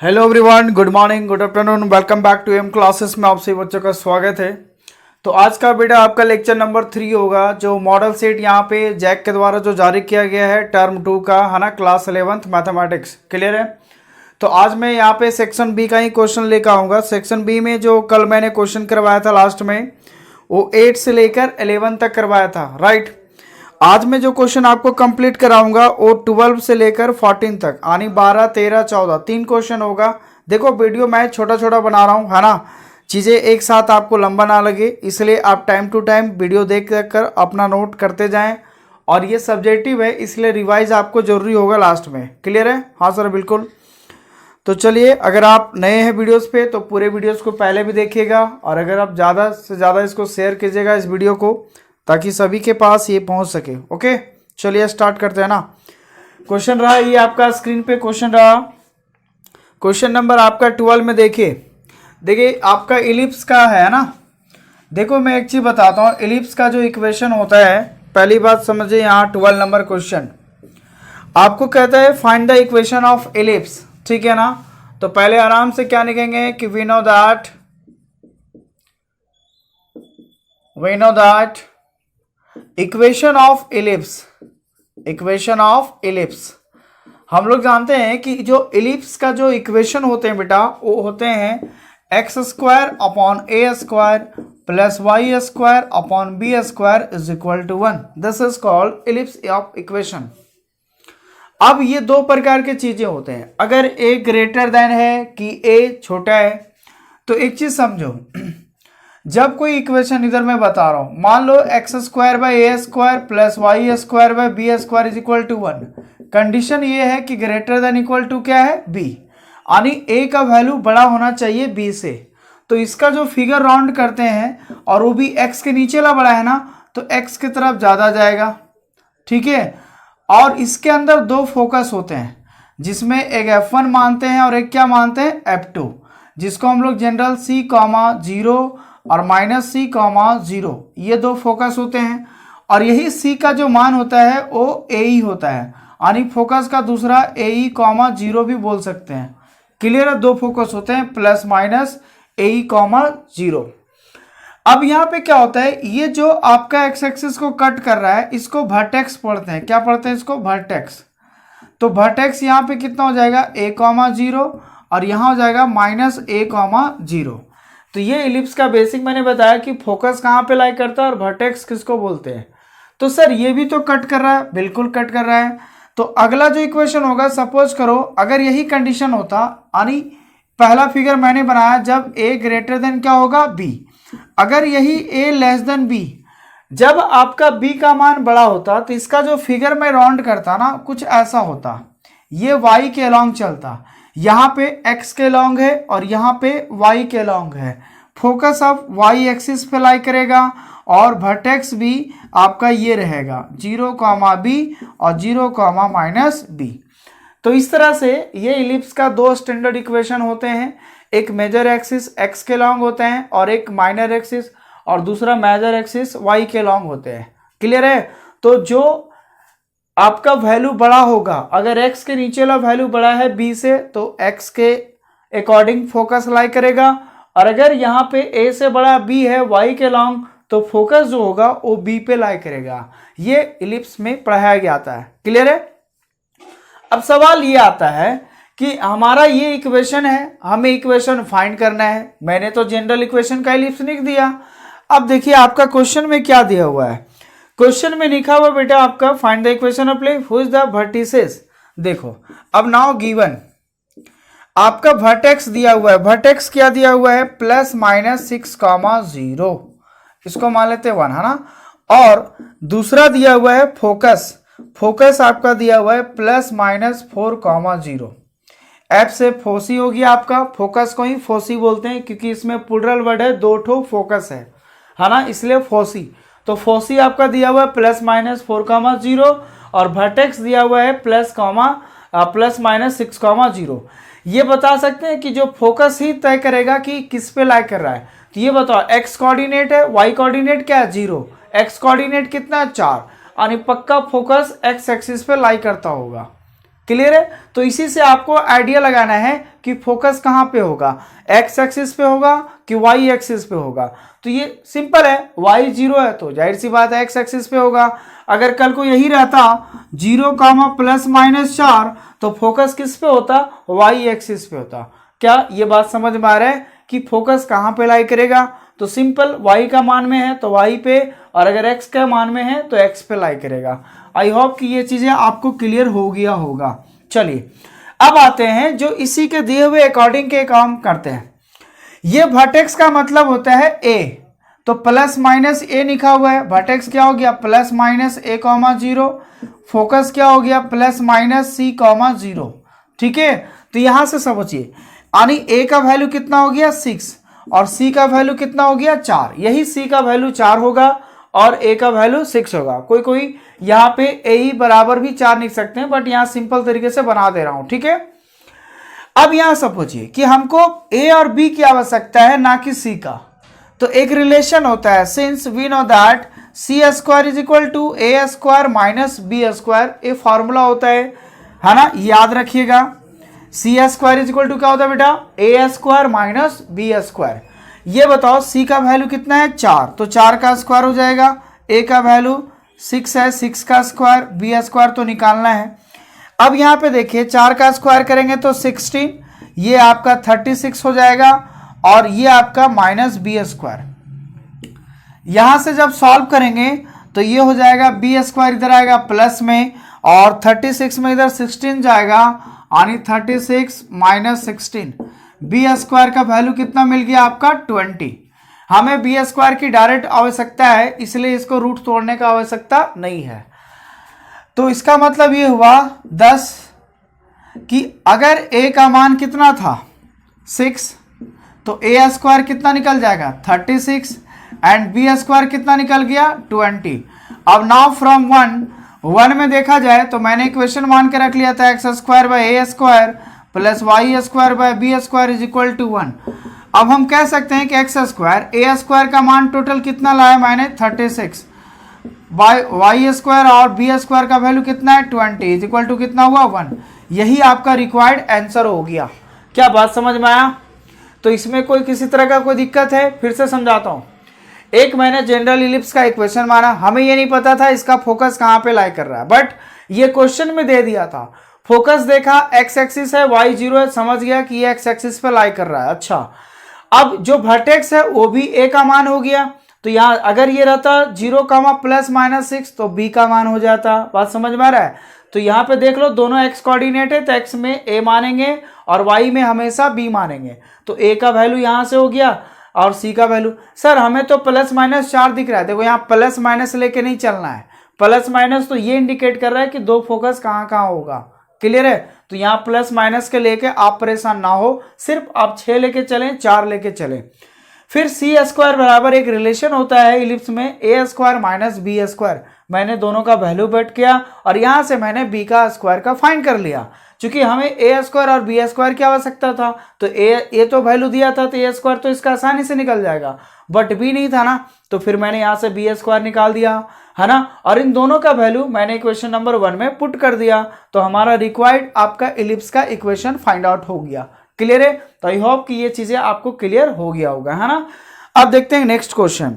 Hello everyone, good morning, good afternoon, welcome back to M classes में आप सभी बच्चों का स्वागत है। तो आज का बेटा आपका लेक्चर नंबर 3 होगा, जो मॉडल सेट यहाँ पे जैक के द्वारा जो जारी किया गया है टर्म 2 का, है ना, क्लास 11th मैथमेटिक्स। क्लियर है? तो आज मैं यहाँ पे सेक्शन बी का ही क्वेश्चन लेकर आऊँगा। सेक्शन बी में जो कल मैंने क्वेश्चन करवाया था लास्ट में, वो 8 से लेकर 11 तक करवाया था, राइट। आज मैं जो क्वेश्चन आपको कंप्लीट कराऊंगा वो 12 से लेकर 14 तक, यानी 12, 13, 14 तीन क्वेश्चन होगा। देखो वीडियो मैं छोटा छोटा बना रहा हूँ, है ना, चीज़ें एक साथ आपको लंबा ना लगे, इसलिए आप टाइम टू टाइम वीडियो देख कर अपना नोट करते जाएं। और ये सब्जेक्टिव है, इसलिए रिवाइज आपको जरूरी होगा लास्ट में। क्लियर है? हाँ सर, बिल्कुल। तो चलिए, अगर आप नए हैं वीडियोस पे तो पूरे वीडियोस को पहले भी देखिएगा, और अगर आप ज़्यादा से ज़्यादा इसको शेयर कीजिएगा इस वीडियो को, ताकि सभी के पास ये पहुंच सके। ओके, चलिए स्टार्ट करते हैं ना। क्वेश्चन रहा ये आपका स्क्रीन पे, क्वेश्चन रहा क्वेश्चन नंबर आपका 12 में। देखिए आपका इलिप्स का है ना। देखो मैं एक चीज़ बताता हूँ, इलिप्स का जो इक्वेशन होता है, पहली बात समझिए, यहाँ 12 नंबर क्वेश्चन आपको कहता है find the equation of ellipse, ठीक है ना। तो पहले आराम से क्या लिखेंगे कि we know that equation of ellipse, हम लोग जानते हैं कि जो इलिप्स का जो इक्वेशन होते हैं बेटा, वो होते हैं x square upon a square plus y square upon b square is equal to 1। This is called ellipse of equation. अब ये दो प्रकार के चीजें होते हैं। अगर ए ग्रेटर देन है कि ए छोटा है, तो एक चीज समझो, जब कोई इक्वेशन इधर मैं बता रहा हूं, मान लो x square by a square plus y square by b square is equal to 1। Condition ये है कि ग्रेटर देन इक्वल टू क्या है? बी, यानी ए का वैल्यू बड़ा होना चाहिए बी से। तो इसका जो फिगर राउंड करते हैं, और वो भी एक्स के नीचे वाला बड़ा है ना, तो एक्स की तरफ ज्यादा जाएगा, ठीक है। और इसके अंदर दो फोकस होते हैं, जिसमें एक F1 मानते हैं और एक क्या मानते हैं? F2, जिसको हम लोग जनरल C, 0 और -C, 0, ये दो फोकस होते हैं। और यही C का जो मान होता है वो AE होता है, यानी फोकस का दूसरा AE, 0 भी बोल सकते हैं। क्लियर है? दो फोकस होते हैं, प्लस माइनस AE, 0। अब यहाँ पे क्या होता है, ये जो आपका एक्स एक्सिस को कट कर रहा है, इसको वर्टेक्स पढ़ते हैं। क्या पढ़ते हैं इसको? वर्टेक्स। तो वर्टेक्स यहाँ पे कितना हो जाएगा? A, 0, और यहाँ हो जाएगा -A, 0। तो ये इलिप्स का बेसिक मैंने बताया कि फोकस कहाँ पे लाई करता है और वर्टेक्स किसको बोलते हैं। तो सर ये भी तो कट कर रहा है, बिल्कुल कट कर रहा है। तो अगला जो इक्वेशन होगा, सपोज करो अगर यही कंडीशन होता, यानी पहला फिगर मैंने बनाया जब a ग्रेटर देन क्या होगा? b। अगर यही a लेस देन b, जब आपका b का मान बड़ा होता, तो इसका जो फिगर मैं राउंड करता ना, कुछ ऐसा होता, ये y के अलॉन्ग चलता, यहाँ पे x के अलॉन्ग है और यहाँ पे y के अलॉन्ग है। फोकस अब y एक्सिस पे लाई करेगा, और वर्टेक्स भी आपका ये रहेगा 0, b और 0, -b। तो इस तरह से ये इलिप्स का दो स्टैंडर्ड इक्वेशन होते हैं। एक मेजर एक्सिस x के लॉन्ग होते हैं, और एक माइनर एक्सिस, और दूसरा मेजर एक्सिस y के लॉन्ग होते हैं। क्लियर है? तो जो आपका वैल्यू बड़ा होगा, अगर x के नीचे वाला वैल्यू बड़ा है b से, तो x के अकॉर्डिंग फोकस लाई करेगा, और अगर यहाँ पे a से बड़ा b है y के लॉन्ग, तो फोकस जो होगा वो b पे लाई करेगा। ये इलिप्स में पढ़ाया गया था। क्लियर है? अब सवाल ये आता है कि हमारा ये इक्वेशन है, हमें इक्वेशन फाइंड करना है। मैंने तो जनरल इक्वेशन का इलिप्स लिख दिया। अब देखिए आपका क्वेश्चन में क्या दिया हुआ है। क्वेश्चन में लिखा हुआ बेटा आपका find the equation of ellipse who is the vertices. देखो अब नाउ गिवन आपका वर्टेक्स दिया हुआ है। वर्टेक्स क्या दिया हुआ है? +6, 0, इसको मान लेते हैं 1, है ना। और दूसरा दिया हुआ है फोकस। फोकस आपका दिया हुआ है +-4, 0। एफ से फोसी होगी आपका, फोकस को ही फोसी बोलते हैं, क्योंकि इसमें प्लूरल वर्ड है, दो ठो फोकस है ना, इसलिए फोसी। तो फोसी आपका दिया हुआ है +-4, 0, और वर्टेक्स दिया हुआ है +-6, 0। ये बता सकते हैं कि जो फोकस ही तय करेगा कि किस पे लाई कर रहा है। तो ये बताओ, एक्स कोऑर्डिनेट है, वाई कोऑर्डिनेट क्या है? 0, एक्स कोऑर्डिनेट कितना है? 4, यानी पक्का फोकस एक्स एक्सिस पे लाई करता होगा। क्लियर है। तो इसी से आपको आइडिया लगाना है कि फोकस कहाँ पे होगा, एक्स एक्सिस पे होगा कि वाई एक्सिस पे होगा। तो ये सिंपल है, वाई 0 है तो जाहिर सी बात है एक्स एक्सिस पे होगा। अगर कल को यही रहता 0 ±4 तो फोकस किस पे होता, वाई एक्सिस पे होता। क्या ये बात समझ में आ रहा है कि फोकस कहाँ पे लाई करेगा? तो सिंपल, y का मान में है तो y पे, और अगर x का मान में है तो x पे लाई करेगा। आई होप कि ये चीजें आपको क्लियर हो गया होगा। चलिए अब आते हैं जो इसी के दिए हुए अकॉर्डिंग के काम करते हैं। ये वर्टेक्स का मतलब होता है a, तो प्लस माइनस a लिखा हुआ है, वर्टेक्स क्या हो गया प्लस माइनस a, 0, फोकस क्या हो गया प्लस माइनस c, 0। ठीक है, तो यहां से समझिए, यानी a का वैल्यू कितना हो गया 6 और c का वैल्यू कितना हो गया 4। यही c का वैल्यू 4 होगा और a का वैल्यू 6 होगा। कोई यहाँ पे a ही बराबर भी 4 लिख सकते हैं, बट यहाँ सिंपल तरीके से बना दे रहा हूं। ठीक है, अब यहां समझिए कि हमको a और b की आवश्यकता है, ना कि c का। तो एक रिलेशन होता है, since we know that c² is equal to a² minus b², ये फॉर्मूला होता है ना, याद रखिएगा। c² इज इक्वल टू क्या होता है बेटा, a² माइनस b²। ये बताओ c का वैल्यू कितना है 4, तो 4 का स्क्वायर हो जाएगा, a का वैल्यू 6 है, 6 का स्क्वायर, b² तो निकालना है। अब यहाँ पे देखिए 4 का स्क्वायर करेंगे तो 16, ये आपका 36 हो जाएगा और ये आपका माइनस b²। यहां से जब सॉल्व करेंगे तो ये हो जाएगा b² इधर आएगा प्लस में और 36 में इधर 16 जाएगा, यानी 36 माइनस 16, b² का वैल्यू कितना मिल गया आपका 20। हमें b² की डायरेक्ट आवश्यकता है, इसलिए इसको रूट तोड़ने का आवश्यकता नहीं है। तो इसका मतलब ये हुआ 10 कि अगर a का मान कितना था 6, तो a² कितना निकल जाएगा 36 एंड b² कितना निकल गया 20। अब नाउ फ्रॉम 1 में देखा जाए तो मैंने इक्वेशन मान के रख लिया था x² by a² plus y² by b² is equal to 1। अब हम कह सकते हैं कि x² a² का मान टोटल कितना लाया मैंने 36, y² और b² का वैल्यू कितना है 20 इज इक्वल टू कितना हुआ 1। यही आपका रिक्वायर्ड आंसर हो गया। क्या बात समझ में आया? तो इसमें कोई किसी तरह का कोई दिक्कत है? फिर से समझाता हूं। एक मैंने जनरल इलिप्स का इक्वेशन माना, हमें ये नहीं पता था इसका फोकस कहां पे लाई कर रहा है, बट ये क्वेश्चन में दे दिया था। फोकस देखा एक्स एक्सिस है, y 0 है, समझ गया कि ये एक्स एक्सिस पे लाई कर रहा है। अच्छा, अब जो वर्टेक्स है वो भी a का मान हो गया, तो यहाँ अगर ये रहता 0 प्लस माइनस 6 तो b का मान हो जाता। बात समझ में आ रहा है? तो यहाँ पे देख लो दोनों x कोऑर्डिनेट है तो x में a मानेंगे और y में हमेशा b मानेंगे। तो a का वैल्यू यहाँ से हो गया और c का वैल्यू, सर हमें तो प्लस माइनस 4 दिख रहा है। देखो यहाँ प्लस माइनस लेके नहीं चलना है, प्लस माइनस तो ये इंडिकेट कर रहा है कि दो फोकस कहाँ कहाँ होगा। क्लियर है? तो यहाँ प्लस माइनस के लेके आप परेशान ना हो, सिर्फ आप 6 लेके चलें, 4 लेके चलें। फिर c² बराबर एक रिलेशन होता है इलिप्स में a² माइनस b²। मैंने दोनों का वैल्यू पुट किया और यहां से मैंने b का स्क्वायर का फाइंड कर लिया। क्योंकि हमें a² और b² की आवश्यकता था, तो a तो वैल्यू दिया था तो a² तो इसका आसानी से निकल जाएगा, बट b नहीं था ना, तो फिर मैंने यहां से b² निकाल दिया, है ना। और इन दोनों का वैल्यू मैंने इक्वेशन नंबर 1 में पुट कर दिया, तो हमारा रिक्वायर्ड आपका इलिप्स का इक्वेशन फाइंड आउट हो गया। क्लियर है? तो आई होप कि ये चीजें आपको क्लियर हो गया होगा, है ना। अब देखते हैं नेक्स्ट क्वेश्चन।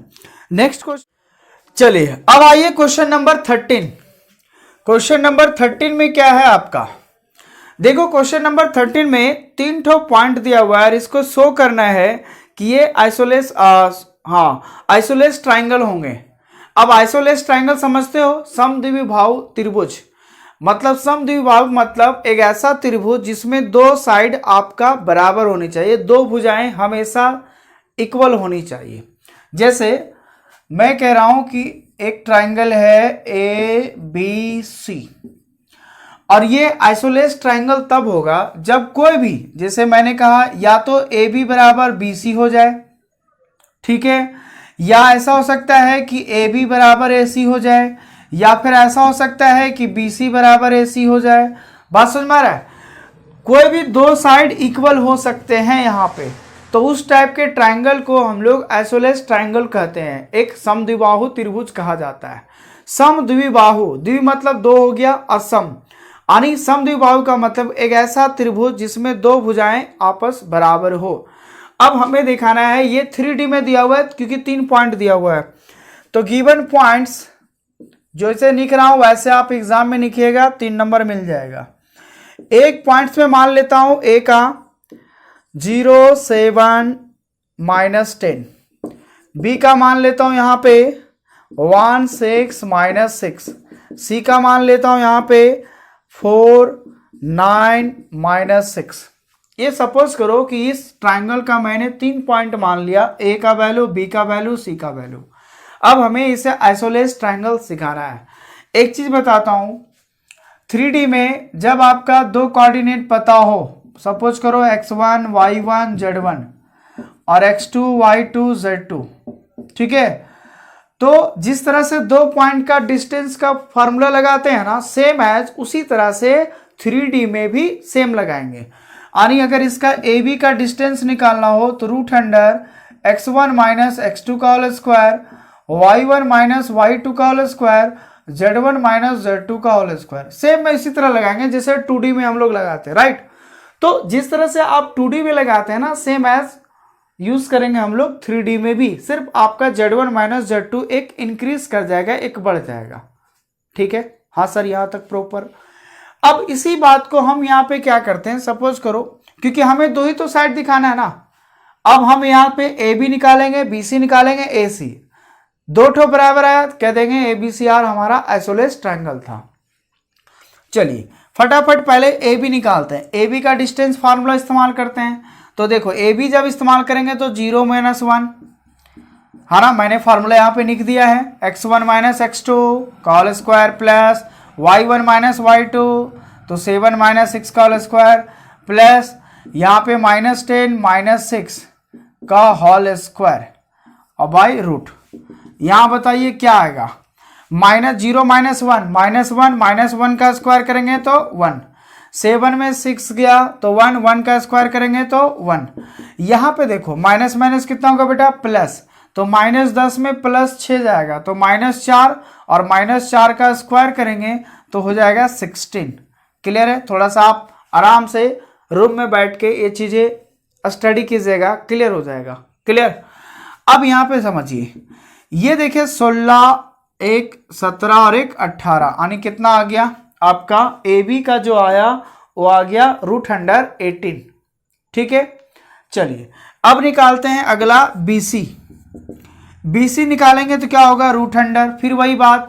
चलिए अब आइए क्वेश्चन नंबर 13। क्वेश्चन नंबर 13 में क्या है आपका, देखो क्वेश्चन नंबर 13 में 3 ठो पॉइंट दिया हुआ है, इसको शो करना है कि ये आइसोलेस ट्राइंगल होंगे। अब आइसोलेस ट्राइंगल समझते हो, समद्विबाहु त्रिभुज। मतलब समद्विबाहु मतलब एक ऐसा त्रिभुज जिसमें दो साइड आपका बराबर होनी चाहिए, दो भुजाएं हमेशा इक्वल होनी चाहिए। जैसे मैं कह रहा हूं कि एक ट्राइंगल है ABC और ये आइसोलेस ट्राइंगल तब होगा जब कोई भी, जैसे मैंने कहा, या तो AB बराबर BC हो जाए, ठीक है, या ऐसा हो सकता है कि AB बराबर AC हो जाए, या फिर ऐसा हो सकता है कि BC बराबर AC हो जाए। बात समझ में आ रहा है? कोई भी दो साइड इक्वल हो सकते हैं यहाँ पे, तो उस टाइप के ट्राइंगल को हम लोग आइसोलेस ट्राइंगल कहते हैं, एक समद्विबाहु त्रिभुज कहा जाता है। समद्विबाहु, द्वि मतलब दो हो गया और सम, यानी समद्विबाहु का मतलब एक ऐसा त्रिभुज जिसमें दो भुजाएं आपस बराबर हो। अब हमें दिखाना है, ये 3D में दिया हुआ है क्योंकि 3 पॉइंट दिया हुआ है, तो गिवन पॉइंट्स जैसे लिख रहा हूं वैसे आप एग्जाम में लिखिएगा, 3 नंबर मिल जाएगा। एक पॉइंट्स में मान लेता हूं ए का 0, 7, -10, बी का मान लेता हूं यहां पे 1, 6, -6, सी का मान लेता हूं यहां पे 4, 9, -6। ये सपोज करो कि इस ट्राइंगल का मैंने 3 पॉइंट मान लिया, ए का वैल्यू, बी का वैल्यू, सी का वैल्यू। अब हमें इसे आइसोलेस ट्राइंगल सिखाना है। एक चीज बताता हूं, 3D में जब आपका दो कोऑर्डिनेट पता हो, सपोज करो x1 y1 z1 और x2 y2 z2, ठीक है, तो जिस तरह से दो पॉइंट का डिस्टेंस का फॉर्मूला लगाते हैं ना, सेम एज उसी तरह से 3D में भी सेम लगाएंगे। यानी अगर इसका AB का डिस्टेंस निकालना हो तो √अंडर x1 माइनस x2 का whole square, y1 minus y2 का whole square, z1 minus z2 का होल स्क्वायर, सेम में इसी तरह लगाएंगे जैसे 2D में हम लोग लगाते हैं, राइट। तो जिस तरह से आप 2D में लगाते हैं ना, सेम एज यूज करेंगे हम लोग 3D में भी, सिर्फ आपका z1 माइनस z2 एक इंक्रीज कर जाएगा, एक बढ़ जाएगा, ठीक है। हाँ सर, यहां तक प्रॉपर। अब इसी बात को हम यहाँ पे क्या करते हैं, सपोज करो, क्योंकि हमें दो ही तो साइड दिखाना है ना, अब हम यहाँ पे AB निकालेंगे, BC निकालेंगे, AC, दो ठो बराबर आया, कह देंगे ABCR हमारा आइसोलेस ट्रायंगल था। चलिए फटाफट पहले AB निकालते हैं। AB का डिस्टेंस फार्मूला इस्तेमाल करते हैं, तो देखो AB जब इस्तेमाल करेंगे तो 0 - 1, है ना, मैंने फार्मूला यहाँ पे लिख दिया है, x1 माइनस x2 का whole square plus y1 minus y2 तो 7 - 6 का होल स्क्वायर प्लस यहाँ पे -10 - 6 का होल स्क्वायर और बाई रूट। यहाँ बताइए क्या आएगा, -0 - 1 -1 का स्क्वायर करेंगे तो 1, 7 में 6 गया तो 1 का स्क्वायर करेंगे तो 1। यहाँ पे देखो माइनस माइनस कितना होगा बेटा, प्लस, तो -10 में +6 जाएगा तो -4 और -4 का स्क्वायर करेंगे तो हो जाएगा 16। क्लियर है? थोड़ा सा आप आराम से रूम में बैठ के ये चीजें स्टडी कीजिएगा, क्लियर हो जाएगा। क्लियर? अब यहाँ पे समझिए, ये देखिए 16, एक 17 और एक 18, यानी कितना आ गया आपका AB का जो आया वो आ गया √18। ठीक है, चलिए अब निकालते हैं अगला BC निकालेंगे तो क्या होगा √100, फिर वही बात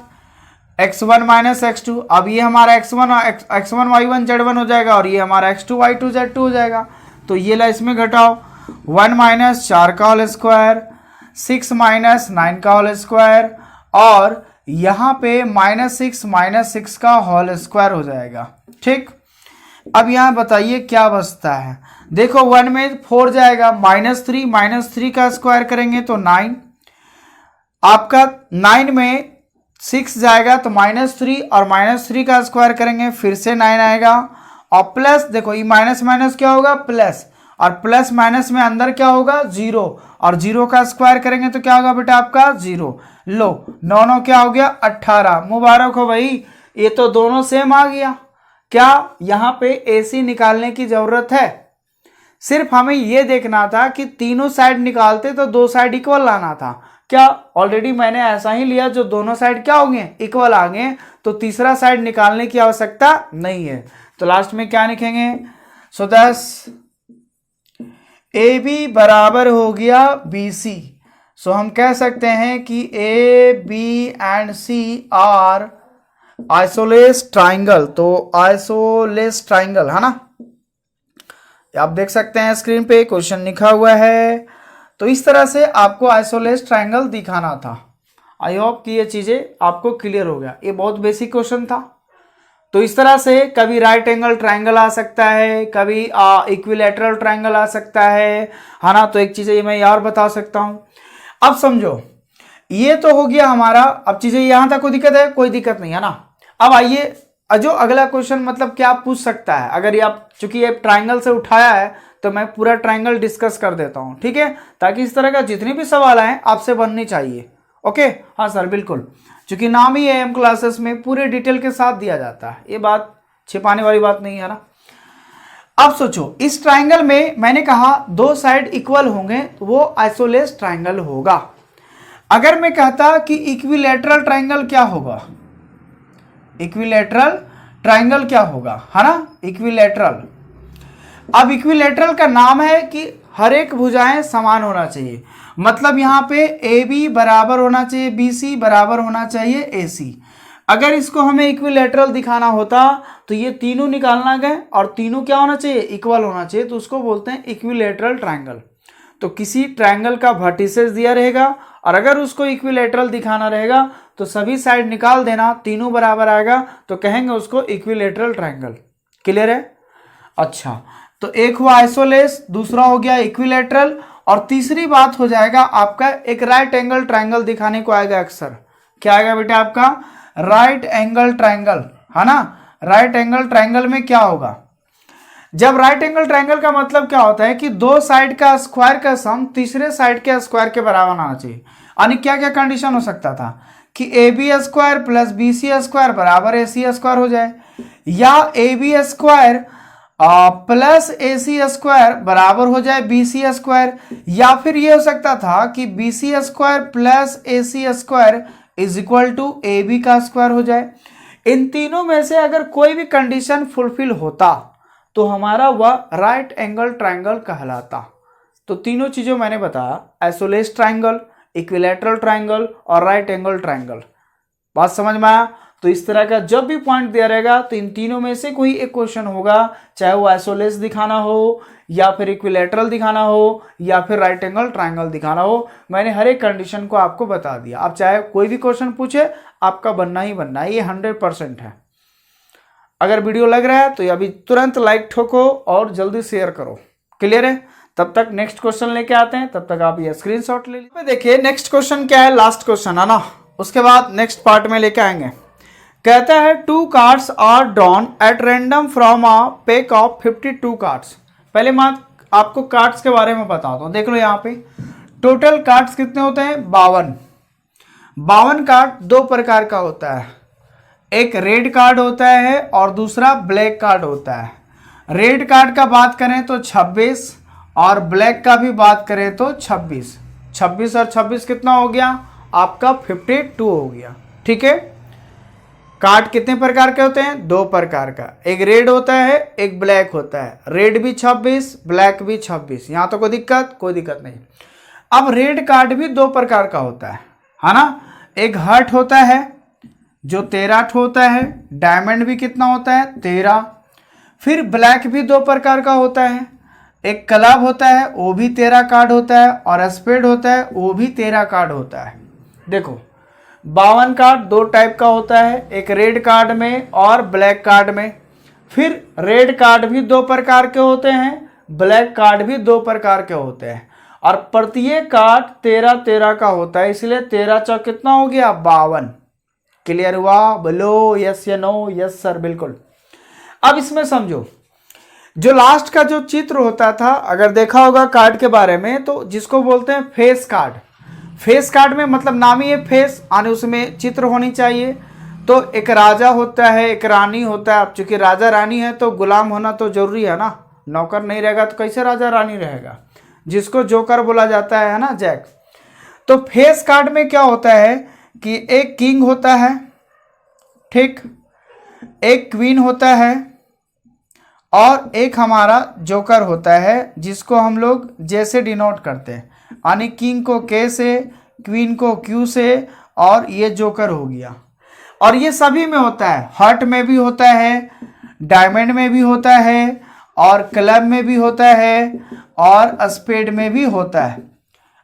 x1 माइनस x2, अब ये हमारा x1 y1 z1 हो जाएगा और ये हमारा x2 y2 z2 हो जाएगा, तो ये ला इसमें घटाओ, 1 - 4 का होल स्क्वायर, 6 - 9 का होल स्क्वायर और यहाँ पे -6 - 6 का होल स्क्वायर हो जाएगा। ठीक, अब यहाँ बताइए क्या बचता है, देखो 1 में 4 जाएगा, -3 का स्क्वायर करेंगे तो 9, आपका 9 में 6 जाएगा तो -3 और -3 का स्क्वायर करेंगे फिर से 9 आएगा और प्लस, देखो ये माइनस माइनस क्या होगा प्लस, और प्लस माइनस में अंदर क्या होगा 0 और 0 का स्क्वायर करेंगे तो क्या होगा बेटा आपका 0। लो 9 क्या हो गया 18, मुबारक हो भाई, ये तो दोनों सेम आ गया। क्या यहाँ पे AC निकालने की जरूरत है? सिर्फ हमें ये देखना था कि तीनों साइड निकालते तो दो साइड इक्वल लाना था। क्या ऑलरेडी मैंने ऐसा ही लिया जो दोनों साइड क्या हो गए इक्वल आ गए, तो तीसरा साइड निकालने की आवश्यकता नहीं है। तो लास्ट में क्या लिखेंगे, सो दस AB बराबर हो गया BC। सो हम कह सकते हैं कि A, B and C are isosceles triangle. तो आइसोलेस ट्राइंगल है ना, आप देख सकते हैं स्क्रीन पे क्वेश्चन लिखा हुआ है। तो इस तरह से आपको आइसोलेस ट्राइंगल दिखाना था। आई होप कि ये चीजें आपको क्लियर हो गया, ये बहुत बेसिक क्वेश्चन था। तो इस तरह से कभी राइट एंगल ट्राइंगल आ सकता है, कभी इक्विलैटरल ट्राइंगल आ सकता है ना। तो एक चीज मैं और बता सकता हूं। अब समझो ये तो हो गया हमारा, अब चीजें यहां तक कोई दिक्कत है? कोई दिक्कत नहीं है ना। अब आइए जो अगला क्वेश्चन मतलब क्या पूछ सकता है, अगर ये आप चूंकि ये ट्राइंगल से उठाया है तो मैं पूरा ट्राइंगल डिस्कस कर देता हूं, ठीक है, ताकि इस तरह का जितने भी सवाल आए आपसे बननी चाहिए। ओके, हाँ सर बिल्कुल, चूंकि नाम ही है AM क्लासेस में पूरे डिटेल के साथ दिया जाता है, ये बात छिपाने वाली बात नहीं है ना। अब सोचो इस ट्राइंगल में मैंने कहा दो साइड इक्वल होंगे तो वो आइसोलेस ट्राइंगल होगा। अगर मैं कहता कि इक्विलैटरल ट्राइंगल क्या होगा, इक्विलैटरल ट्राइंगल क्या होगा, है ना, इक्विलैटरल। अब इक्विलैटरल का नाम है कि हर एक भुजाएं समान होना चाहिए, मतलब यहाँ पे ए बी बराबर होना चाहिए, बी सी बराबर होना चाहिए ए सी। अगर इसको हमें इक्विलैटरल दिखाना होता तो ये तीनों निकालना गए और तीनों क्या होना चाहिए, इक्वल होना चाहिए, तो उसको बोलते हैं इक्विलैटरल ट्राइंगल। तो किसी ट्राइंगल का वर्टिसेस दिया रहेगा और अगर उसको इक्विलैटरल दिखाना रहेगा तो सभी साइड निकाल देना, तीनों बराबर आएगा तो कहेंगे उसको इक्विलैटरल ट्राइंगल। क्लियर है? अच्छा, तो एक हुआ आइसोलेस, दूसरा हो गया इक्विलैटरल, और तीसरी बात हो जाएगा आपका एक राइट एंगल ट्राइंगल दिखाने को आएगा अक्सर। क्या आएगा बेटा आपका? राइट एंगल ट्राइंगल, है ना। राइट एंगल ट्राइंगल में क्या होगा, जब राइट एंगल ट्राइंगल का मतलब क्या होता है कि दो साइड का स्क्वायर का सम तीसरे साइड के स्क्वायर के बराबर आना चाहिए। यानी क्या क्या कंडीशन हो सकता था कि A B square plus B C square बराबर ए सी स्क्वायर हो जाए, या A B square plus A C square बराबर हो जाए बी सी स्क्वायर, या फिर ये हो सकता था कि B C square plus A C square is equal to A B का स्क्वायर हो जाए। इन तीनों में से अगर कोई भी कंडीशन फुलफिल होता तो हमारा वह राइट एंगल ट्राइंगल कहलाता। तो तीनों चीज़ों मैंने बताया, आइसोलेस ट्राइंगल, इक्विलैटरल ट्राइंगल और राइट एंगल ट्राइंगल। बात समझ में आया? तो इस तरह का जब भी पॉइंट दिया रहेगा तो इन तीनों में से कोई एक क्वेश्चन होगा, चाहे वो आइसोलेस दिखाना हो या फिर इक्विलैटरल दिखाना हो या फिर राइट एंगल ट्राइंगल दिखाना हो। मैंने हर एक कंडीशन को आपको बता दिया। अब चाहे कोई भी क्वेश्चन पूछे आपका बनना ही बनना है, ये 100% है। अगर वीडियो लग रहा है तो अभी तुरंत लाइक ठोको और जल्दी शेयर करो। क्लियर है? तब तक नेक्स्ट क्वेश्चन लेके आते हैं, तब तक आप ये स्क्रीनशॉट ले लीजिए। देखिए नेक्स्ट क्वेश्चन क्या है, लास्ट क्वेश्चन है ना, उसके बाद नेक्स्ट पार्ट में लेके आएंगे। कहता है 2 cards are drawn at random from a pack of 52 cards. पहले मैं आपको कार्ड्स के बारे में बताता हूँ। देख लो यहाँ पे टोटल कार्ड्स कितने होते हैं, 52। 52 कार्ड दो प्रकार का होता है, एक रेड कार्ड होता है और दूसरा ब्लैक कार्ड होता है। रेड कार्ड का बात करें तो 26 और ब्लैक का भी बात करें तो 26। 26 और 26 कितना हो गया आपका 52 हो गया। ठीक है, कार्ड कितने प्रकार के होते हैं, दो प्रकार का, एक रेड होता है एक ब्लैक होता है। रेड भी 26 ब्लैक भी 26। यहां तो कोई दिक्कत नहीं। अब रेड कार्ड भी दो प्रकार का होता है ना। एक हर्ट होता है जो 13 होता है, डायमंड भी कितना होता है 13। फिर ब्लैक भी दो प्रकार का होता है, एक क्लब होता है वो भी 13 कार्ड होता है और स्पेड होता है वो भी 13 कार्ड होता है। देखो 52 कार्ड दो टाइप का होता है, एक रेड कार्ड में और ब्लैक कार्ड में। फिर रेड कार्ड भी दो प्रकार के होते हैं, ब्लैक कार्ड भी दो प्रकार के होते हैं और प्रत्येक कार्ड 13 का होता है, इसलिए 13 चौक कितना हो गया 52। क्लियर हुआ? बोलो यस या नो? यस सर, बिल्कुल। अब इसमें समझो जो लास्ट का जो चित्र होता था, अगर देखा होगा कार्ड के बारे में, तो जिसको बोलते हैं फेस कार्ड। फेस कार्ड में मतलब नाम ही है फेस, आने उसमें चित्र होनी चाहिए। तो एक राजा होता है एक रानी होता है। अब चूंकि राजा रानी है तो गुलाम होना तो जरूरी है ना, नौकर नहीं रहेगा तो कैसे राजा रानी रहेगा, जिसको जोकर बोला जाता है ना, जैक। तो फेस कार्ड में क्या होता है कि एक किंग होता है, ठीक, एक क्वीन होता है और एक हमारा जोकर होता है, जिसको हम लोग जैसे डिनोट करते हैं, यानी किंग को के से, क्वीन को क्यू से और ये जोकर हो गया। और ये सभी में होता है, हार्ट में भी होता है, डायमंड में भी होता है और क्लब में भी होता है और स्पेड में भी होता है।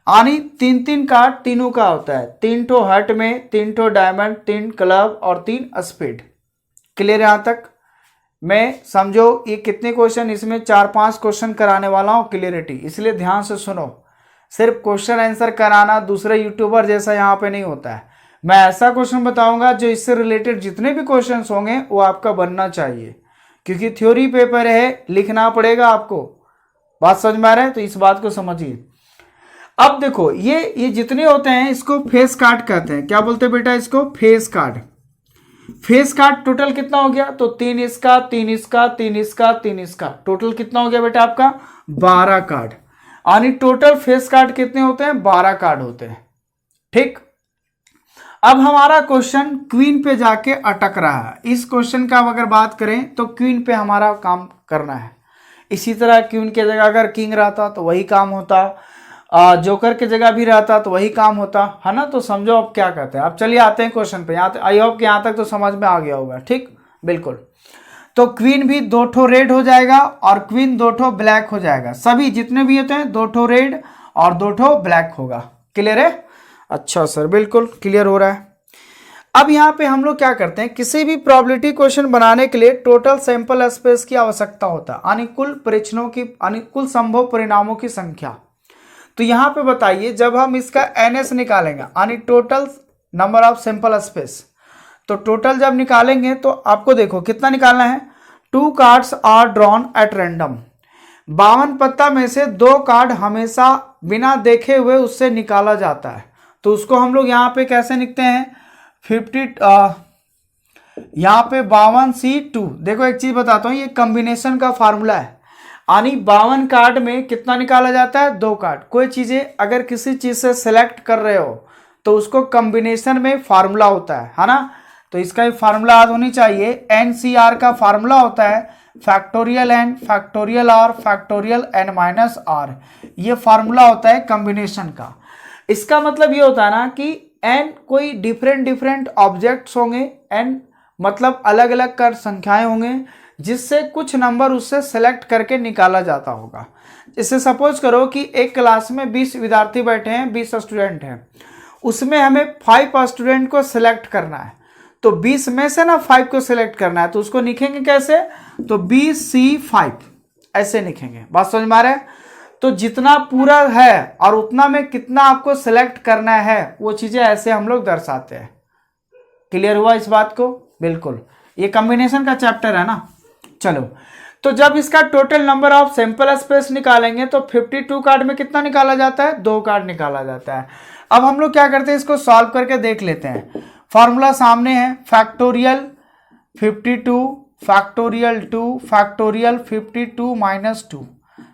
यानी 3 कार्ड तीनों का होता है, 3 ठो हार्ट में, 3 ठो डायमंड, 3 क्लब और 3 स्पेड। क्लियर यहाँ तक? मैं समझो ये कितने क्वेश्चन, इसमें 4-5 क्वेश्चन कराने वाला हूँ क्लियरिटी, इसलिए ध्यान से सुनो। सिर्फ क्वेश्चन आंसर कराना दूसरे यूट्यूबर जैसा यहाँ पे नहीं होता है। मैं ऐसा क्वेश्चन बताऊंगा जो इससे रिलेटेड जितने भी क्वेश्चंस होंगे वो आपका बनना चाहिए, क्योंकि थ्योरी पेपर है, लिखना पड़ेगा आपको। बात समझ में आ रहा है? तो इस बात को समझिए। अब देखो ये जितने होते हैं इसको फेस कार्ड कहते हैं। क्या बोलते हैं बेटा इसको? Face card. Face card total कितना हो गया, तो 3 इसका, 3 इसका, 3 इसका, 3 इसका, टोटल कितना हो गया बेटा आपका 12 कार्ड। यानी टोटल फेस कार्ड कितने होते हैं, 12 कार्ड होते हैं। ठीक, अब हमारा क्वेश्चन क्वीन पे जाके अटक रहा है। इस क्वेश्चन का अगर बात करें तो क्वीन पे हमारा काम करना है। इसी तरह क्वीन की जगह अगर किंग रहता तो वही काम होता, जोकर की जगह भी रहता तो वही काम होता, है ना। तो समझो अब क्या कहते हैं। अब चलिए आते हैं क्वेश्चन पे। यहाँ आई होप कि यहाँ तक तो समझ में आ गया होगा। ठीक, बिल्कुल। तो क्वीन भी 2 ठो रेड हो जाएगा और क्वीन 2 ठो ब्लैक हो जाएगा। सभी जितने भी होते हैं 2 ठो रेड और 2 ठो ब्लैक होगा। क्लियर है? अच्छा सर, बिल्कुल क्लियर हो रहा है। अब यहाँ पे हम लोग क्या करते हैं, किसी भी प्रोबेबिलिटी क्वेश्चन बनाने के लिए टोटल सैंपल स्पेस की आवश्यकता होता है, यानी कुल परीक्षणों की, यानी कुल संभव परिणामों की संख्या। तो यहाँ पे बताइए, जब हम इसका NS निकालेंगे, यानी total number of sample space, तो टोटल जब निकालेंगे तो आपको देखो कितना निकालना है। 2 cards are drawn at random. 52 पत्ता में से 2 कार्ड हमेशा बिना देखे हुए उससे निकाला जाता है। तो उसको हम लोग यहाँ पे कैसे लिखते हैं, 50 यहाँ पे 52C2। देखो एक चीज बताता हूँ, ये कॉम्बिनेशन का फार्मूला है, यानी 52 कार्ड में कितना निकाला जाता है, 2 कार्ड। कोई चीजें अगर किसी चीज से सिलेक्ट कर रहे हो तो उसको कॉम्बिनेशन में फार्मूला होता है ना। तो इसका फार्मूला याद होनी चाहिए। NCR का फार्मूला होता है factorial N, factorial R, factorial N minus R। ये फार्मूला होता है कॉम्बिनेशन का। इसका मतलब ये होता है ना कि n कोई डिफरेंट ऑब्जेक्ट्स होंगे, n मतलब अलग अलग कर संख्याएं होंगे, जिससे कुछ नंबर उससे सेलेक्ट करके निकाला जाता होगा। जैसे सपोज करो कि एक क्लास में 20 विद्यार्थी बैठे हैं, 20 स्टूडेंट हैं, उसमें हमें 5 स्टूडेंट को सिलेक्ट करना है। तो 20 में से ना 5 को सिलेक्ट करना है, तो उसको लिखेंगे कैसे, तो BC5 ऐसे लिखेंगे। बात समझ में आ रहा है? तो जितना पूरा है और उतना में कितना आपको सिलेक्ट करना है, वो चीजें ऐसे हम लोग दर्शाते हैं। क्लियर हुआ इस बात को? बिल्कुल, ये कॉम्बिनेशन का चैप्टर है ना। चलो, तो जब इसका total number of sample space निकालेंगे तो 52 कार्ड में कितना निकाला जाता है, 2 कार्ड निकाला जाता है। अब हम लोग क्या करते हैं, इसको सॉल्व करके देख लेते हैं। फॉर्मूला सामने है, factorial 52 factorial 2 factorial 52 minus 2।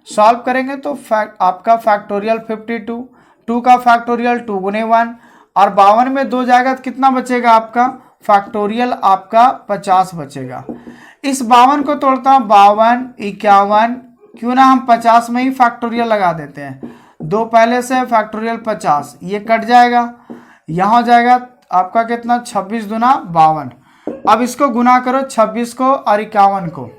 Solve करेंगे तो आपका फैक्टोरियल 52, 2 का फैक्टोरियल 2 गुने 1, और 52 में 2 जाएगा तो कितना बचेगा आपका, फैक्टोरियल आपका 50 बचेगा। इस 52 को तोड़ता हूँ, 52 51, क्यों ना हम 50 में ही फैक्टोरियल लगा देते हैं। 2 पहले से फैक्टोरियल 50, ये कट जाएगा, यहाँ हो जाएगा आपका कितना, 26 दूना 52। अब इसको गुना करो 26 को और 51 को।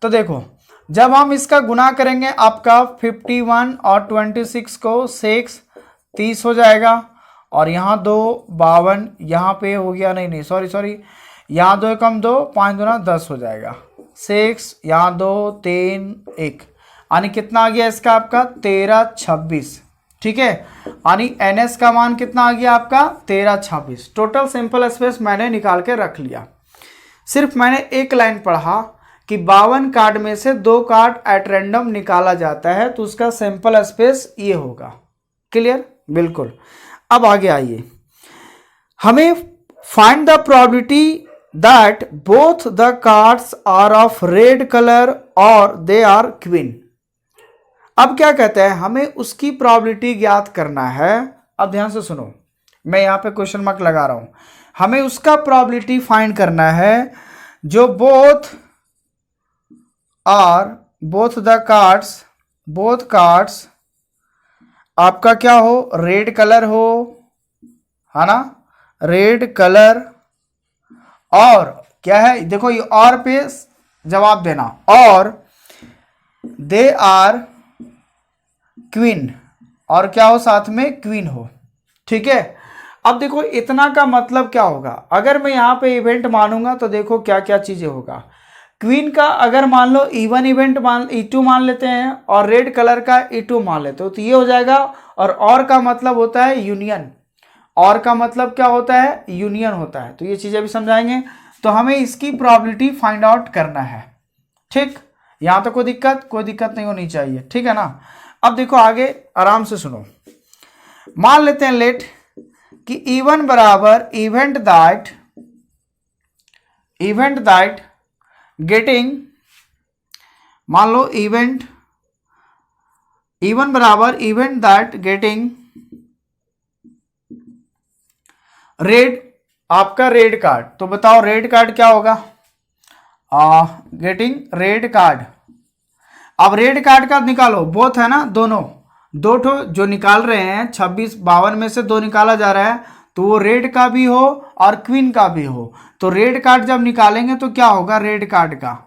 तो देखो जब हम इसका गुना करेंगे आपका 51 और 26 को 6 30 हो जाएगा, और यहाँ 2 52, यहाँ पे हो गया, नहीं सॉरी, यहाँ 2 कम 2 5 दूना 10 हो जाएगा, 6 यहाँ 2 3 1, यानी कितना आ गया इसका आपका 13 26। ठीक है, यानी NS का मान कितना आ गया आपका 13 26। टोटल सैंपल स्पेस मैंने निकाल के रख लिया। सिर्फ मैंने एक लाइन पढ़ा कि 52 कार्ड में से 2 कार्ड एट रैंडम निकाला जाता है, तो उसका सैंपल स्पेस ये होगा। क्लियर? बिल्कुल। अब आगे आइए, हमें find the probability that both the cards are of red colour और दे आर क्वीन। अब क्या कहते हैं, हमें उसकी प्रोबेबिलिटी ज्ञात करना है। अब ध्यान से सुनो, मैं यहां पे क्वेश्चन मार्क लगा रहा हूं। हमें उसका प्रोबेबिलिटी फाइंड करना है जो बोथ कार्ड्स आपका क्या हो, रेड कलर हो, है ना, रेड कलर, और क्या है, देखो ये और पे जवाब देना, और दे आर क्वीन, और क्या हो साथ में, क्वीन हो। ठीक है, अब देखो इतना का मतलब क्या होगा, अगर मैं यहां पे इवेंट मानूंगा तो देखो क्या क्या चीजें होगा। क्वीन का अगर मान लो इवन इवेंट E2 मान लेते हैं, और रेड कलर का E2 मान लेते हो, तो ये हो जाएगा। और का मतलब होता है यूनियन, और का मतलब क्या होता है, यूनियन होता है। तो ये चीजें भी समझाएंगे। तो हमें इसकी प्रोबेबिलिटी फाइंड आउट करना है। ठीक, यहां तो कोई दिक्कत नहीं होनी चाहिए। ठीक है ना। अब देखो आगे आराम से सुनो, मान लेते हैं लेट कि E1 बराबर event that event that getting, मान लो इवेंट E1 बराबर इवेंट दैट गेटिंग रेड, आपका रेड कार्ड। तो बताओ रेड कार्ड क्या होगा? Getting red card. अब रेड कार्ड का निकालो, बोथ है ना, दोनों, दो ठो जो निकाल रहे हैं 26 52 में से दो निकाला जा रहा है, तो वो रेड का भी हो और क्वीन का भी हो। तो रेड कार्ड जब निकालेंगे तो क्या होगा रेड कार्ड का?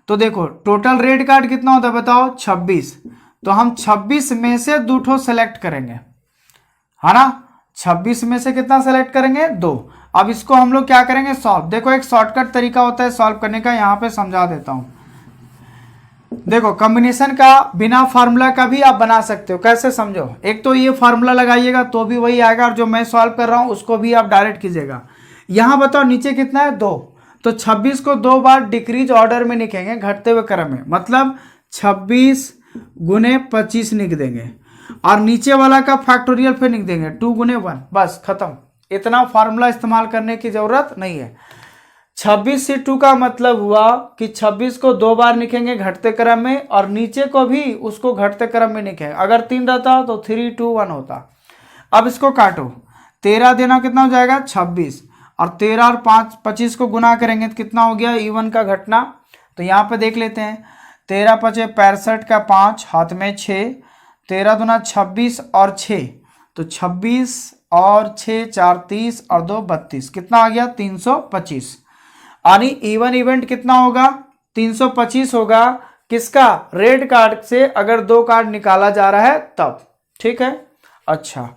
तो देखो टोटल रेड कार्ड कितना होता है बताओ 26, तो हम 26 में से दो ठो सेलेक्ट करेंगे, है ना। 26 में से कितना सेलेक्ट करेंगे? 2। अब इसको हम लोग क्या करेंगे? सॉल्व। देखो एक शॉर्टकट तरीका होता है सॉल्व करने का, यहां पे समझा देता हूं। देखो कॉम्बिनेशन का बिना फार्मूला का भी आप बना सकते हो। कैसे समझो? एक तो ये फार्मूला लगाइएगा तो भी वही आएगा, और जो मैं सॉल्व कर रहा हूं उसको भी आप डायरेक्ट कीजिएगा। यहां बताओ नीचे कितना है? 2। तो 26 को 2 बार डिक्रीज ऑर्डर में लिखेंगे, घटते हुए क्रम में, मतलब 26 गुने 25 लिख देंगे, और नीचे वाला का फैक्टोरियल फिर लिख देंगे 2 गुने 1, बस खत्म। इतना फार्मूला इस्तेमाल करने की जरूरत नहीं है। 26 से 2 का मतलब हुआ कि 26 को 2 बार लिखेंगे घटते क्रम में, और नीचे को भी उसको घटते क्रम में लिखेंगे। अगर 3 रहता तो 3 2 1 होता। अब इसको काटो, 13 देना कितना हो जाएगा? 26, और 13 और 5 25 को गुना करेंगे तो कितना हो गया E1 का घटना? तो यहाँ पे देख लेते हैं, 13 पचे 65 का 5 हाथ में 6, 13 दूना 26 और 6, तो 26 और 6 4 30 और 2 32, कितना आ गया? 325। यानी E1 इवेंट कितना होगा? 325 होगा। किसका? रेड कार्ड से अगर 2 कार्ड निकाला जा रहा है तब। ठीक है। अच्छा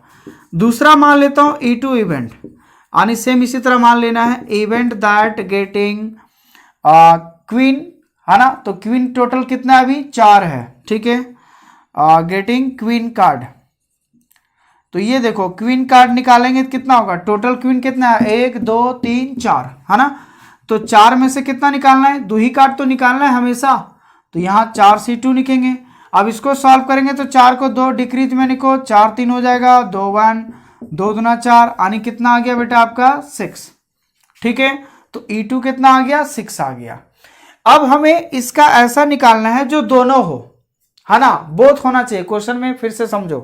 दूसरा मान लेता हूं E2 इवेंट, यानी सेम इसी तरह मान लेना है इवेंट दैट गेटिंग क्वीन, है ना। तो क्वीन टोटल कितना है? अभी 4 है। ठीक है। गेटिंग क्वीन कार्ड, तो ये देखो क्वीन कार्ड निकालेंगे तो कितना होगा? टोटल क्वीन कितना है? 1 2 3 4, है ना। तो 4 में से कितना निकालना है? 2 ही कार्ड तो निकालना है हमेशा, तो यहाँ 4C2 लिखेंगे। अब इसको सॉल्व करेंगे तो 4 को 2 डिक्रीज में लिखो, 4 3 हो जाएगा, 2 1, 2 दूना 4, यानी कितना आ गया बेटा आपका? 6। ठीक है। तो E2 कितना आ गया? 6 आ गया। अब हमें इसका ऐसा निकालना है जो दोनों हो, है ना, बोथ होना चाहिए। क्वेश्चन में फिर से समझो,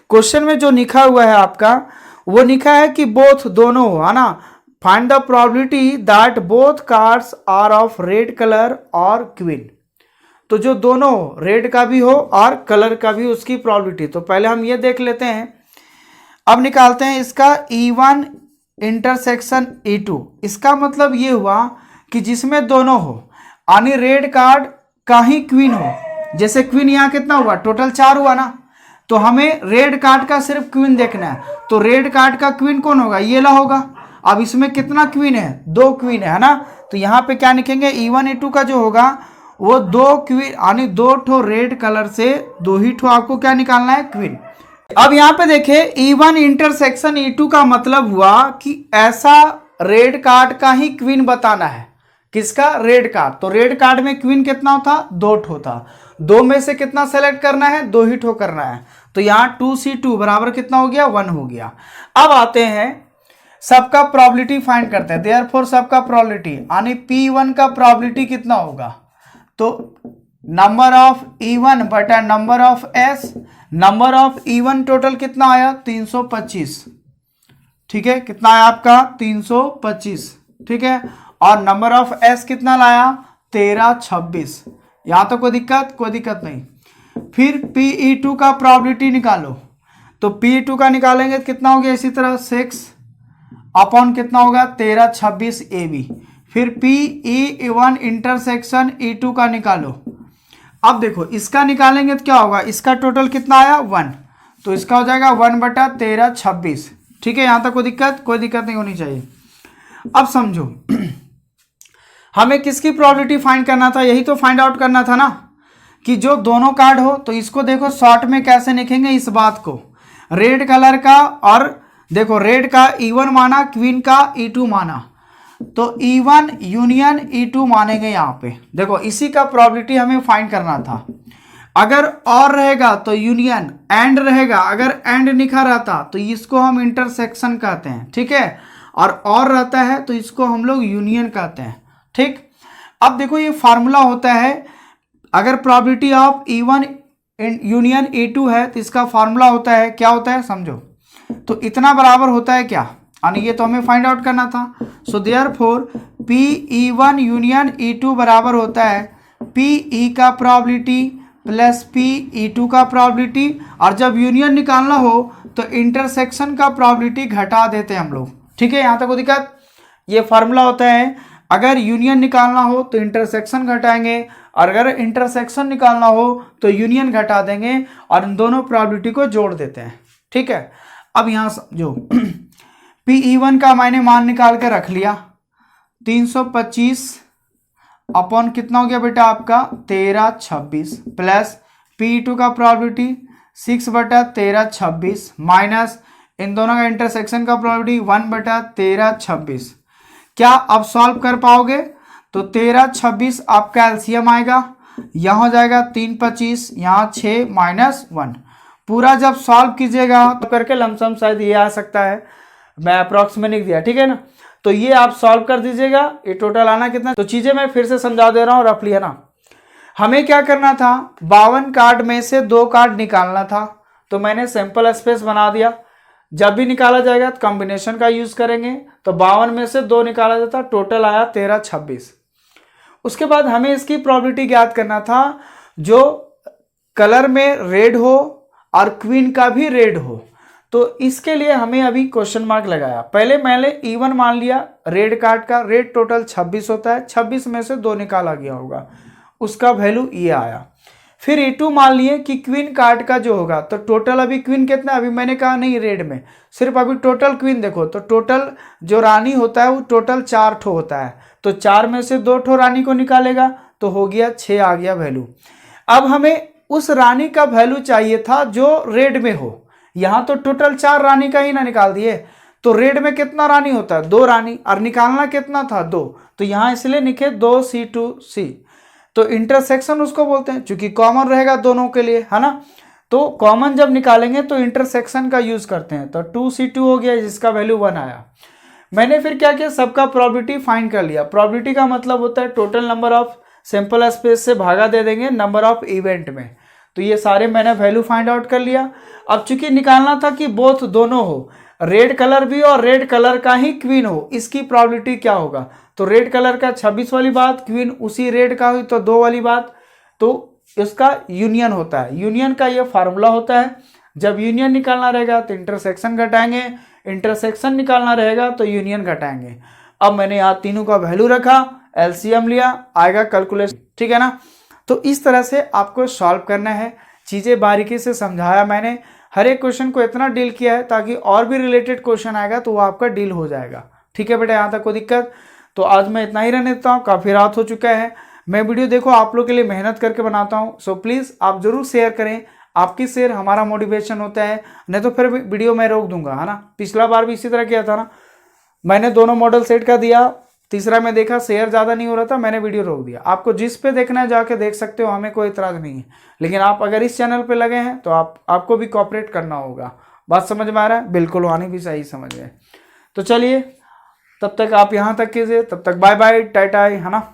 क्वेश्चन में जो लिखा हुआ है आपका वो लिखा है कि बोथ दोनों हो, है ना। Find the probability that both cards are of red colour और क्वीन। तो जो दोनों हो, रेड का भी हो और कलर का भी, उसकी प्रोबेबिलिटी। तो पहले हम ये देख लेते हैं। अब निकालते हैं इसका E1 इंटरसेक्शन E2। इसका मतलब ये हुआ कि जिसमें दोनों हो, यानी रेड कार्ड का ही क्वीन हो। जैसे क्वीन यहाँ कितना हुआ? टोटल 4 हुआ ना, तो हमें रेड कार्ड का सिर्फ क्वीन देखना है। तो रेड कार्ड का क्वीन कौन होगा? ये ला होगा। अब इसमें कितना क्वीन है? 2 क्वीन है ना। तो यहाँ पे क्या लिखेंगे? E1 E2 का जो होगा वो 2 क्वीन, यानी 2 ठो रेड कलर से 2 ही ठो आपको क्या निकालना है? क्वीन। अब यहाँ पे देखे E1 इंटरसेक्शन E2 का मतलब हुआ कि ऐसा रेड कार्ड का ही क्वीन बताना है। किसका? Red card. तो रेड कार्ड में क्वीन कितना था? 2 ठो था। 2 में से कितना सेलेक्ट करना है? 2 ही ठो करना है। तो यहाँ 2C2 बराबर कितना हो गया? 1 हो गया। अब आते हैं सबका प्रोबेबिलिटी फाइंड करते हैं। देयरफॉर सबका प्रोबेबिलिटी, यानी P1 का प्रोबेबिलिटी कितना होगा? तो नंबर ऑफ E1 बटा number of S। Number of E1 total कितना आया? 325। ठीक है। कितना आया आपका? 325। ठीक है। और नंबर ऑफ S कितना लाया? 13 26। यहां तो कोई दिक्कत नहीं। फिर PE2 का प्रोबेबिलिटी निकालो। तो PE2 का निकालेंगे तो कितना हो गया? इसी तरह 6 अपॉन कितना होगा? 13 26 AB। फिर PE1 इंटरसेक्शन E2 का निकालो। अब देखो इसका निकालेंगे तो क्या होगा? इसका टोटल कितना आया? 1, तो इसका हो जाएगा 1 बटा 13 26। ठीक है। यहां तक कोई दिक्कत नहीं होनी चाहिए। अब समझो हमें किसकी प्रोबेबिलिटी फाइंड करना था? यही तो फाइंड आउट करना था ना, कि जो दोनों कार्ड हो। तो इसको देखो शॉर्ट में कैसे लिखेंगे इस बात को, रेड कलर का, और देखो रेड का E1 माना, क्वीन का E2 माना, तो E1 यूनियन E2 मानेंगे यहाँ पे। देखो इसी का प्रोबेबिलिटी हमें फाइंड करना था। अगर और रहेगा तो यूनियन, एंड रहेगा, अगर एंड लिखा रहता तो इसको हम इंटरसेक्शन कहते हैं। ठीक है। और रहता है तो इसको हम लोग यूनियन कहते हैं। ठीक, अब देखो ये फार्मूला होता है, अगर probability of E1 union E2 है तो इसका फार्मूला होता है, क्या होता है समझो, तो इतना बराबर होता है क्या, यानी ये तो हमें फाइंड आउट करना था। So therefore PE1 union E2 बराबर होता है PE का प्रोबेबिलिटी प्लस PE2 का प्रोबेबिलिटी, और जब यूनियन निकालना हो तो इंटरसेक्शन का प्रोबेबिलिटी घटा देते हैं हम लोग। ठीक है, यहाँ तक कोई दिक्कत? ये फार्मूला होता है, अगर यूनियन निकालना हो तो इंटरसेक्शन घटाएंगे, और अगर इंटरसेक्शन निकालना हो तो यूनियन घटा देंगे, और इन दोनों प्रोबेबिलिटी को जोड़ देते हैं। ठीक है, अब यहाँ समझो PE1 का मैंने मान निकाल के रख लिया 325 अपॉन कितना हो गया बेटा आपका 1326, प्लस PE2 का प्रोबेबिलिटी 6/1326 माइनस इन दोनों का इंटरसेक्शन का प्रोबेबिलिटी 1/1326। क्या अब सॉल्व कर पाओगे? तो 1326 आपका एलसीएम आएगा, यहाँ हो जाएगा 325, यहाँ 6 माइनस 1। पूरा जब सॉल्व कीजिएगा तो करके लमसम शायद ये आ सकता है, मैं अप्रॉक्सीमेट लिख दिया। ठीक है ना, तो ये आप सॉल्व कर दीजिएगा, ये टोटल आना कितना। तो चीजें मैं फिर से समझा दे रहा हूँ रफली, है ना। हमें क्या करना था, 52 कार्ड में से 2 कार्ड निकालना था, तो मैंने सैंपल स्पेस बना दिया। जब भी निकाला जाएगा तो कॉम्बिनेशन का यूज करेंगे, तो 52 में से 2 निकाला जाता, टोटल आया 1326। उसके बाद हमें इसकी प्रोबेबिलिटी ज्ञात करना था, जो कलर में रेड हो और क्वीन का भी रेड हो। तो इसके लिए हमें अभी क्वेश्चन मार्क लगाया। पहले मैंने E1 मान लिया रेड कार्ड का, रेड टोटल 26 होता है, 26 में से 2 निकाला गया होगा, उसका वैल्यू ये आया। फिर E2 मान लिए कि क्वीन कार्ड का जो होगा, तो टोटल अभी क्वीन कितना, अभी मैंने कहा नहीं रेड में, सिर्फ अभी टोटल क्वीन देखो, तो टोटल जो रानी होता है वो टोटल 4 ठो होता है, तो 4 में से 2 ठो रानी को निकालेगा, तो हो गया 6 आ गया वैल्यू। अब हमें उस रानी का वैल्यू चाहिए था जो रेड में हो, यहाँ तो टोटल 4 रानी का ही ना निकाल दिए, तो रेड में कितना रानी होता है, 2 रानी, और निकालना कितना था 2, तो यहाँ इसलिए लिखे 2C2C। तो इंटरसेक्शन उसको बोलते हैं, क्योंकि कॉमन रहेगा दोनों के लिए, है ना। तो कॉमन जब निकालेंगे तो इंटरसेक्शन का यूज करते हैं, तो 2C2 हो गया, जिसका वैल्यू 1 आया। मैंने फिर क्या किया, सबका प्रोबेबिलिटी फाइंड कर लिया। प्रोबेबिलिटी का मतलब होता है total number of sample space से भागा दे देंगे नंबर ऑफ इवेंट में, तो ये सारे मैंने वैल्यू फाइंड आउट कर लिया। अब चूंकि निकालना था कि बोथ दोनों हो, रेड कलर भी और रेड कलर का ही क्वीन हो, इसकी प्रोबेबिलिटी क्या होगा, तो रेड कलर का 26 वाली बात, क्वीन उसी रेड का हुई तो 2 वाली बात, तो इसका यूनियन होता है। यूनियन का ये फार्मूला होता है, जब यूनियन निकालना रहेगा तो इंटरसेक्शन घटाएंगे, इंटरसेक्शन निकालना रहेगा तो यूनियन घटाएंगे। अब मैंने यहाँ तीनों का वैल्यू रखा, एलसीएम लिया, आएगा कैलकुलेशन। ठीक है ना, तो इस तरह से आपको सॉल्व करना है। चीज़ें बारीकी से समझाया मैंने, हर एक क्वेश्चन को इतना डील किया है ताकि और भी रिलेटेड क्वेश्चन आएगा तो वो आपका डील हो जाएगा। ठीक है बेटा, यहाँ तक कोई दिक्कत? तो आज मैं इतना ही रहने देता हूँ, काफ़ी रात हो चुका है। मैं वीडियो देखो आप लोग के लिए मेहनत करके बनाता हूँ, सो प्लीज़ आप ज़रूर शेयर करें, आपकी शेयर हमारा मोटिवेशन होता है, नहीं तो फिर वीडियो मैं रोक दूंगा, है ना। पिछला बार भी इसी तरह किया था ना, मैंने दोनों मॉडल सेट का दिया, तीसरा में देखा शेयर ज़्यादा नहीं हो रहा था, मैंने वीडियो रोक दिया। आपको जिस पे देखना है जाके देख सकते हो, हमें कोई इतराज़ नहीं है, लेकिन आप अगर इस चैनल पे लगे हैं तो आपको भी कॉपरेट करना होगा। बात समझ में आ रहा है? बिल्कुल, वानी भी सही समझ गए। तो चलिए, तब तक आप यहाँ तक कीजिए, तब तक बाय बाय, टाटा, है ना।